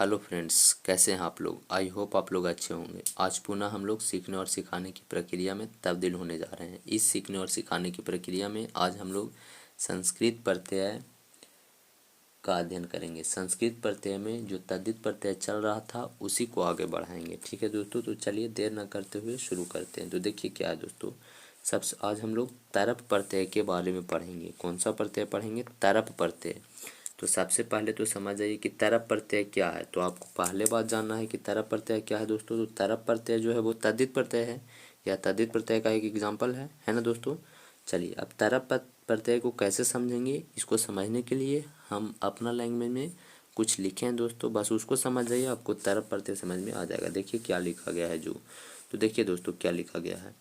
Hello friends, कैसे हैं आप लोग। आई होप आप लोग अच्छे होंगे। आज पुनः हम लोग सीखने और सिखाने की प्रक्रिया में तब्दील होने जा रहे हैं। इस सीखने और सिखाने की प्रक्रिया में आज हम लोग संस्कृत प्रत्यय का अध्ययन करेंगे। संस्कृत प्रत्यय में जो तद्धित प्रत्यय चल रहा था उसी को आगे बढ़ाएंगे। ठीक है दोस्तों, तो चलिए देर न करते हुए शुरू करते हैं। तो देखिए क्या है दोस्तों, सबसे आज हम लोग तरप प्रत्यय के बारे में पढ़ेंगे। कौन सा प्रत्यय पढ़ेंगे? तरप प्रत्यय। तो सबसे पहले तो समझ जाइए कि तरप प्रत्यय क्या है। तो आपको पहले बात जानना है कि तरप प्रत्यय क्या है दोस्तों। तो तरप प्रत्यय जो है वो तद्धित प्रत्यय है, या तद्धित प्रत्यय का एक एग्जाम्पल है ना दोस्तों। चलिए अब तरप प्रत्यय को कैसे समझेंगे, इसको समझने के लिए हम अपना लैंग्वेज में कुछ लिखे हैं दोस्तों, बस उसको समझ जाइए, आपको तरप प्रत्यय समझ में आ जाएगा। देखिए क्या लिखा गया है जो, तो देखिए दोस्तों क्या लिखा गया है।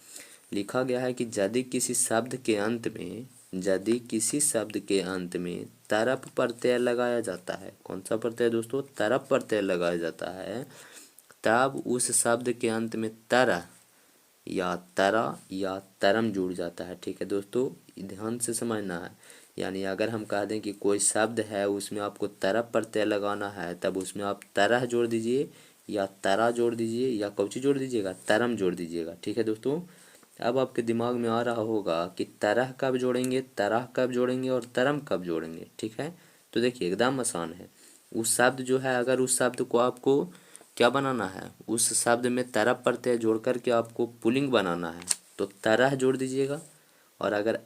लिखा गया है कि यदि किसी शब्द के अंत में, यदि किसी शब्द के अंत में तरप प्रत्यय लगाया जाता है। कौन सा प्रत्यय दोस्तों? तरप प्रत्यय लगाया जाता है, तब उस शब्द के अंत में तरह या तरा या तरम जुड़ जाता है। ठीक है दोस्तों, ध्यान से समझना है। यानी अगर हम कह दें कि कोई शब्द है उसमें आपको तरप प्रत्यय लगाना है, तब उसमें आप तरह जोड़ दीजिए या तरा जोड़ दीजिए या कौची जोड़ दीजिएगा, तरम जोड़ दीजिएगा। ठीक है दोस्तों, अब आपके दिमाग में आ रहा होगा कि तरह कब जोड़ेंगे, तरह कब जोड़ेंगे और तरम कब जोड़ेंगे। ठीक है, तो देखिए एकदम आसान है। उस शब्द जो है, अगर उस शब्द को आपको क्या बनाना है, उस शब्द में तरप प्रत्यय जोड़ करके आपको पुल्लिंग बनाना है तो तरह जोड़ दीजिएगा, और अगर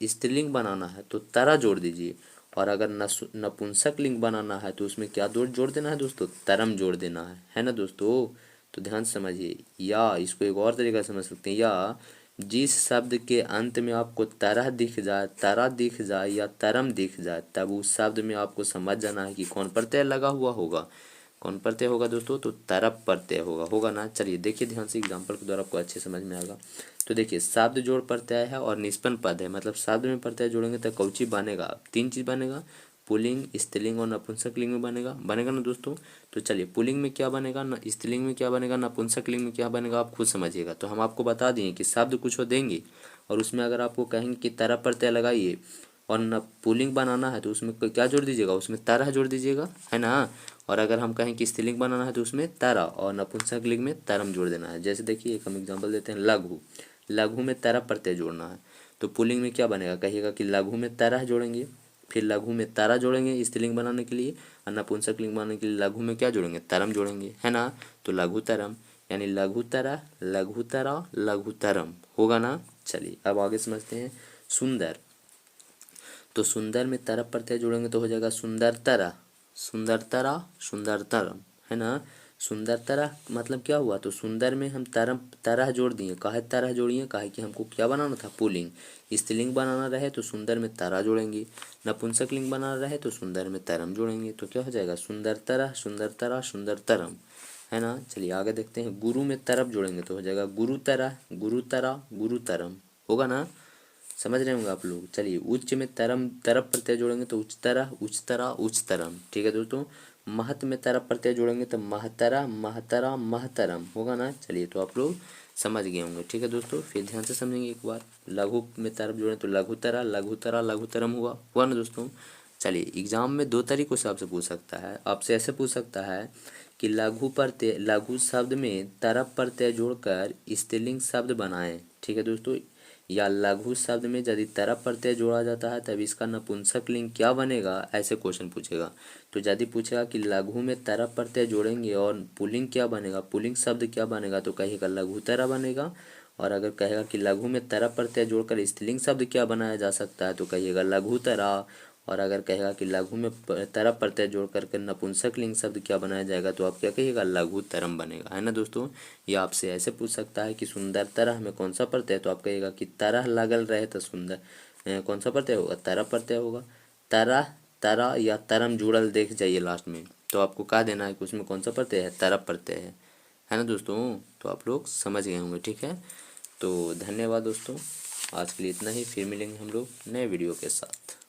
स्त्रीलिंग बनाना है तो तरा जोड़ दीजिए, और अगर नपुंसक लिंग बनाना है तो उसमें क्या जोड़ देना है दोस्तों? तरम जोड़ देना है ना दोस्तों। तो ध्यान समझिए, या इसको एक और तरीका समझ सकते हैं, या जिस शब्द के अंत में आपको तरह दिख जाए, तरा दिख जाए या तरम दिख जाए, तब उस शब्द में आपको समझ जाना है कि कौन प्रत्यय लगा हुआ होगा। कौन प्रत्यय होगा दोस्तों? तो तरप प्रत्यय होगा ना। चलिए देखिए ध्यान से, एग्जाम्पल के द्वारा आपको अच्छे समझ में आएगा। तो देखिए शब्द जोड़ प्रत्यय है और निष्पन्न पद है, मतलब शब्द में प्रत्यय जोड़ेंगे तो कौची बनेगा? तीन चीज बनेगा, पुल्लिंग, स्त्रीलिंग और नपुंसक लिंग में बनेगा ना दोस्तों। तो चलिए पुल्लिंग में क्या बनेगा, स्त्रीलिंग में क्या बनेगा, नपुंसक लिंग में क्या बनेगा, आप खुद समझिएगा। तो हम आपको बता दिए कि शब्द कुछ हो देंगे और उसमें अगर आपको कहेंगे कि तरप प्रत्यय लगाइए और न पुल्लिंग बनाना है तो उसमें क्या जोड़ दीजिएगा, उसमें तरह जोड़ दीजिएगा, है ना। और अगर हम कहें कि स्त्रीलिंग बनाना है तो उसमें तरा, और नपुंसक लिंग में तरम जोड़ देना है। जैसे देखिए एक हम एग्जांपल देते हैं, लघु। लघु में तरप प्रत्यय जोड़ना है तो पुल्लिंग में क्या बनेगा, कहिएगा कि लघु में तरह जोड़ेंगे, फिर लघु में तारा जोड़ेंगे स्त्रीलिंग बनाने के लिए, और नपुंसक लिंग बनाने के लिए लघु में क्या जोड़ेंगे, तरम जोड़ेंगे, है ना। तो लघु तरम, यानी लघु तरा, लघु तरा, लघु तरम होगा ना। चलिए अब आगे समझते हैं। सुंदर, तो सुंदर में तरप प्रत्यय जोड़ेंगे तो हो जाएगा सुंदरतरा, सुंदरतरा, सुंदरतरम, है ना। सुंदरतरा मतलब क्या हुआ, तो सुंदर में हम तरम तरह जोड़ दिए। काहे तरह जोड़िए, काहे कि हमको क्या बनाना था, पुल्लिंग। स्त्रीलिंग बनाना रहे तो सुंदर में तरा जोड़ेंगे, नपुंसक लिंग बनाना रहे तो सुंदर में तरम जोड़ेंगे। तो क्या हो जाएगा, सुंदरतरा, सुंदरतरा, सुंदरतरम, है ना। चलिए आगे देखते हैं। गुरु में तरप जोड़ेंगे तो हो जाएगा गुरुतरा, गुरुतरा, गुरुतरम होगा ना। समझ रहे होंगे आप लोग। चलिए उच्च में तरम तरप प्रत्यय जोड़ेंगे तो उच्चतरा, उच्चतरा, उच्चतरम। ठीक है दोस्तों। महत में तरप प्रत्यय जोड़ेंगे तो महतरा, महतरा, महतरम होगा ना। चलिए तो आप लोग समझ गए होंगे। ठीक है दोस्तों, फिर ध्यान से समझेंगे एक बार। लघु में तरप जोड़ें तो लघुतरा, लघुतरा, लघुतरम हुआ ना दोस्तों। चलिए एग्जाम में दो तरीकों से आपसे पूछ सकता है। आपसे ऐसे पूछ सकता है कि लघु प्रत्यय, लघु शब्द में तरप प्रत्यय जोड़कर स्त्रीलिंग शब्द बनाएं। ठीक है दोस्तों, या लघु शब्द में यदि तरप प्रत्यय जोड़ा जाता है तब इसका नपुंसक लिंग क्या बनेगा, ऐसे क्वेश्चन पूछेगा। तो यदि पूछेगा कि लघु में तरप प्रत्यय जोड़ेंगे और पुल्लिंग क्या बनेगा, पुल्लिंग शब्द क्या बनेगा, तो कहेगा लघुतरा बनेगा। और अगर कहेगा कि लघु में तरप प्रत्यय जोड़कर स्त्रीलिंग शब्द क्या बनाया जा सकता है तो कहिएगा लघुतरा। और अगर कहेगा कि लघु में तरप प्रत्यय जोड़ करके नपुंसक लिंग शब्द क्या बनाया जाएगा तो आप क्या कहिएगा, लघुतरम बनेगा, है ना दोस्तों। ये आपसे ऐसे पूछ सकता है कि सुंदर तरह में कौन सा प्रत्यय, तो आप कहिएगा कि तरह लगल रहे तो सुंदर कौन सा प्रत्यय होगा, तरह प्रत्यय होगा। तरह, तरा या तरम जुड़ल देख जाइए लास्ट में, तो आपको कह देना है कि उसमें कौन सा प्रत्यय है, तरप प्रत्यय है ना दोस्तों। तो आप लोग समझ गए होंगे। ठीक है, तो धन्यवाद दोस्तों, आज के लिए इतना ही। फिर मिलेंगे हम लोग नए वीडियो के साथ।